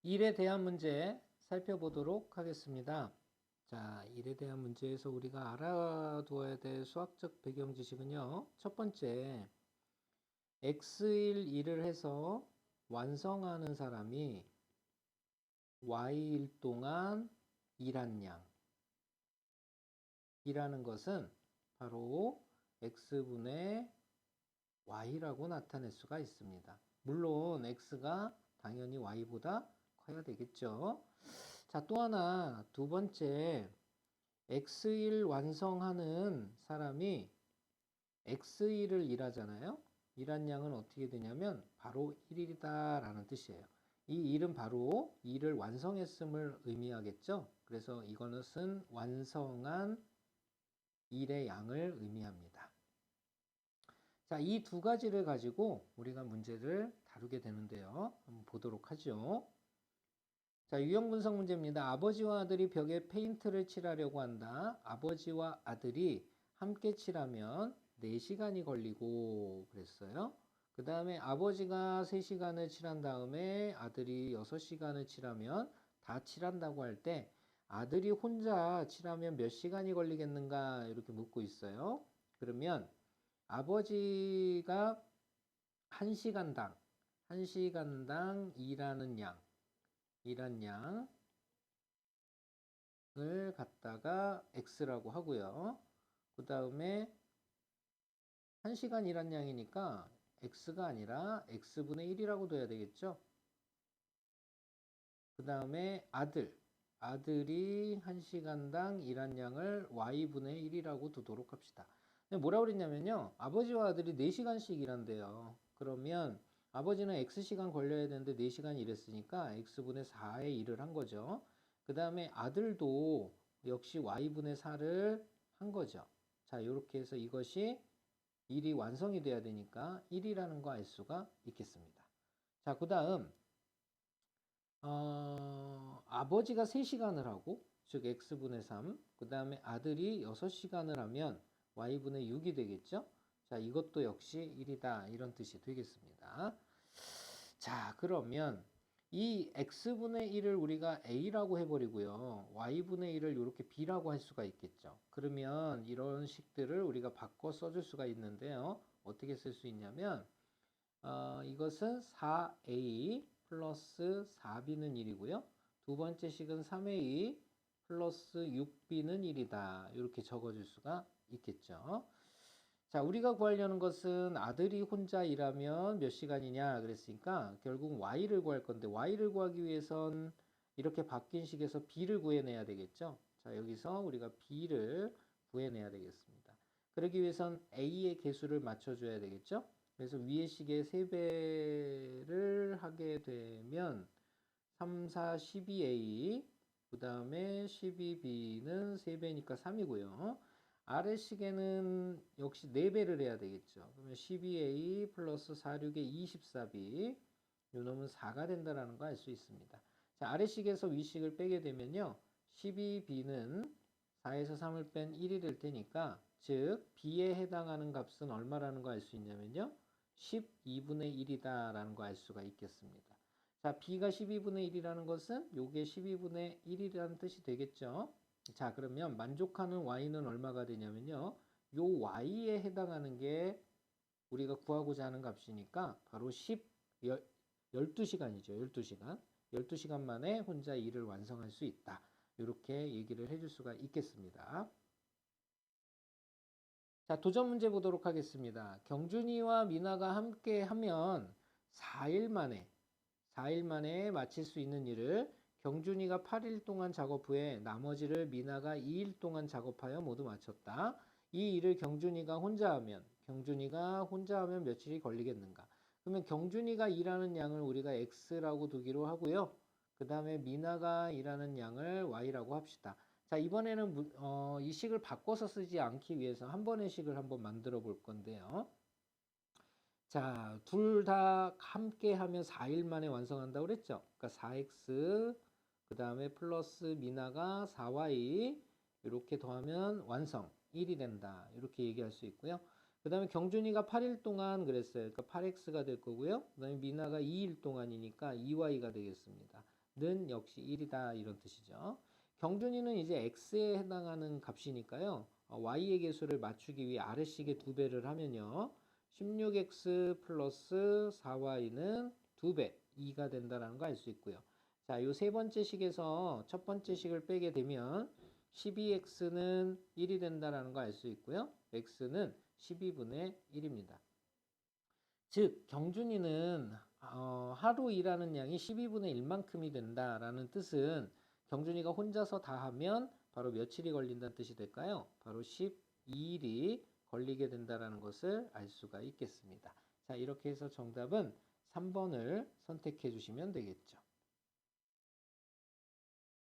일에 대한 문제 살펴보도록 하겠습니다. 자, 일에 대한 문제에서 우리가 알아두어야 될 수학적 배경 지식은요. 첫 번째, X일 일을 해서 완성하는 사람이 Y일 동안 일한 양이라는 것은 바로 X분의 Y라고 나타낼 수가 있습니다. 물론 X가 당연히 Y보다 커야 되겠죠. 자, 또 하나, 두 번째, X일 완성하는 사람이 X일을 일하잖아요. 일한 양은 어떻게 되냐면 바로 1일이다 라는 뜻이에요. 이 일은 바로 일을 완성했음을 의미하겠죠. 그래서 이것은 완성한 일의 양을 의미합니다. 자, 이 두 가지를 가지고 우리가 문제를 다루게 되는데요. 한번 보도록 하죠. 자, 유형 분석 문제입니다. 아버지와 아들이 벽에 페인트를 칠하려고 한다. 아버지와 아들이 함께 칠하면 4시간이 걸리고 그랬어요. 그 다음에 아버지가 3시간을 칠한 다음에 아들이 6시간을 칠하면 다 칠한다고 할 때 아들이 혼자 칠하면 몇 시간이 걸리겠는가 이렇게 묻고 있어요. 그러면 아버지가 1시간당 일하는 양을 갖다가 x라고 하고요. 그 다음에 1시간 일한 양이니까 x가 아니라 x분의 1이라고 둬야 되겠죠. 그 다음에 아들이 1시간당 일한 양을 y분의 1이라고 두도록 합시다. 뭐라고 그랬냐면요. 아버지와 아들이 4시간씩 일한대요. 그러면 아버지는 x시간 걸려야 되는데 4시간 일했으니까 x분의 4의 일을 한 거죠. 그 다음에 아들도 역시 y분의 4를 한 거죠. 자, 이렇게 해서 이것이 일이 완성이 돼야 되니까 1이라는 거 알 수가 있겠습니다. 자, 그 다음 아버지가 3시간을 하고 즉 x분의 3, 그 다음에 아들이 6시간을 하면 y분의 6이 되겠죠. 자, 이것도 역시 1이다 이런 뜻이 되겠습니다. 자, 그러면 이 x분의 1을 우리가 a라고 해버리고요, y분의 1을 이렇게 b라고 할 수가 있겠죠. 그러면 이런 식들을 우리가 바꿔 써줄 수가 있는데요. 어떻게 쓸 수 있냐면 이것은 4a 플러스 4b는 1이고요. 두 번째 식은 3a 플러스 6b는 1이다. 이렇게 적어줄 수가 있겠죠. 자, 우리가 구하려는 것은 아들이 혼자 일하면 몇 시간이냐 그랬으니까 결국 y를 구할 건데 y를 구하기 위해선 이렇게 바뀐 식에서 b를 구해내야 되겠죠. 자, 여기서 우리가 b를 구해내야 되겠습니다. 그러기 위해선 a의 개수를 맞춰줘야 되겠죠. 그래서 위의 식에 3배를 하게 되면 3, 4, 12a 그 다음에 12b는 3배니까 3이고요. 아래 식에는 역시 4배를 해야 되겠죠. 그러면 12a 플러스 4, 6에 24b 요놈은 4가 된다는 거 알 수 있습니다. 자, 아래 식에서 위 식을 빼게 되면요. 12b는 4에서 3을 뺀 1이 될 테니까 즉 b에 해당하는 값은 얼마라는 거 알 수 있냐면요. 12분의 1이다 라는 거 알 수가 있겠습니다. 자, b가 12분의 1이라는 것은 요게 12분의 1이라는 뜻이 되겠죠. 자, 그러면 만족하는 y는 얼마가 되냐면요. 요 y에 해당하는 게 우리가 구하고자 하는 값이니까 바로 12시간이죠. 12시간. 12시간 만에 혼자 일을 완성할 수 있다. 이렇게 얘기를 해줄 수가 있겠습니다. 자, 도전 문제 보도록 하겠습니다. 경준이와 미나가 함께 하면 4일 만에 마칠 수 있는 일을 경준이가 8일 동안 작업 후에 나머지를 미나가 2일 동안 작업하여 모두 마쳤다. 이 일을 경준이가 혼자 하면 며칠이 걸리겠는가? 그러면 경준이가 일하는 양을 우리가 x라고 두기로 하고요. 그 다음에 미나가 일하는 양을 y라고 합시다. 자, 이번에는 이 식을 바꿔서 쓰지 않기 위해서 한 번의 식을 한번 만들어 볼 건데요. 자, 둘 다 함께 하면 4일 만에 완성한다고 그랬죠. 그러니까 4x 그 다음에 플러스 미나가 4y 이렇게 더하면 완성 1이 된다. 이렇게 얘기할 수 있고요. 그 다음에 경준이가 8일 동안 그랬어요. 그러니까 8x가 될 거고요. 그 다음에 미나가 2일 동안이니까 2y가 되겠습니다. 는 역시 1이다 이런 뜻이죠. 경준위는 이제 x에 해당하는 값이니까요. y의 개수를 맞추기 위해 아래식의 2배를 하면요. 16x 플러스 4y는 2배, 2가 된다는 거 알 수 있고요. 자, 요 세 번째 식에서 첫 번째 식을 빼게 되면 12x는 1이 된다는 거 알 수 있고요. x는 12분의 1입니다. 즉 경준위는 하루 일하는 양이 12분의 1만큼이 된다라는 뜻은 경준위가 혼자서 다 하면 바로 며칠이 걸린다는 뜻이 될까요? 바로 12일이 걸리게 된다는 것을 알 수가 있겠습니다. 자, 이렇게 해서 정답은 3번을 선택해 주시면 되겠죠.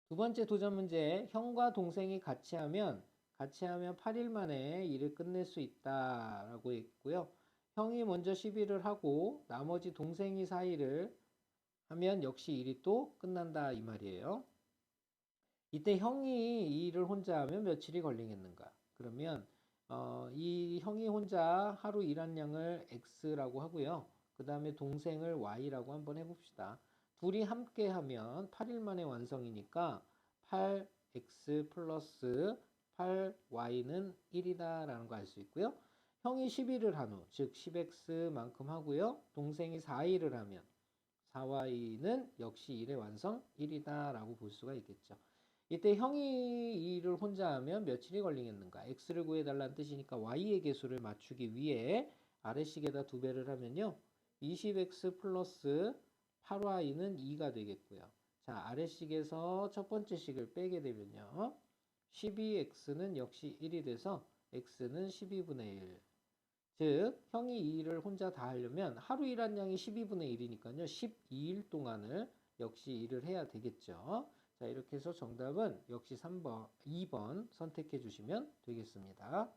두 번째 도전 문제, 형과 동생이 같이 하면 8일 만에 일을 끝낼 수 있다라고 했고요. 형이 먼저 10일을 하고 나머지 동생이 4일을 하면 역시 일이 또 끝난다 이 말이에요. 이때 형이 이 일을 혼자 하면 며칠이 걸리겠는가? 그러면 이 형이 혼자 하루 일한 양을 x라고 하고요. 그 다음에 동생을 y라고 한번 해봅시다. 둘이 함께 하면 8일 만에 완성이니까 8x 플러스 8y는 1이다 라는 거 알 수 있고요. 형이 10일을 한 후, 즉 10x만큼 하고요. 동생이 4일을 하면 4y는 역시 1의 완성 1이다 라고 볼 수가 있겠죠. 이때 형이 이 일을 혼자 하면 며칠이 걸리겠는가? x를 구해달라는 뜻이니까 y의 개수를 맞추기 위해 아래식에다 2배를 하면요. 20x 플러스 8y는 2가 되겠고요. 자, 아래식에서 첫 번째 식을 빼게 되면요. 12x는 역시 1이 돼서 x는 12분의 1. 즉, 형이 이 일을 혼자 다 하려면 하루 일한 양이 12분의 1이니까요. 12일 동안을 역시 일을 해야 되겠죠. 자, 이렇게 해서 정답은 역시 2번 선택해 주시면 되겠습니다.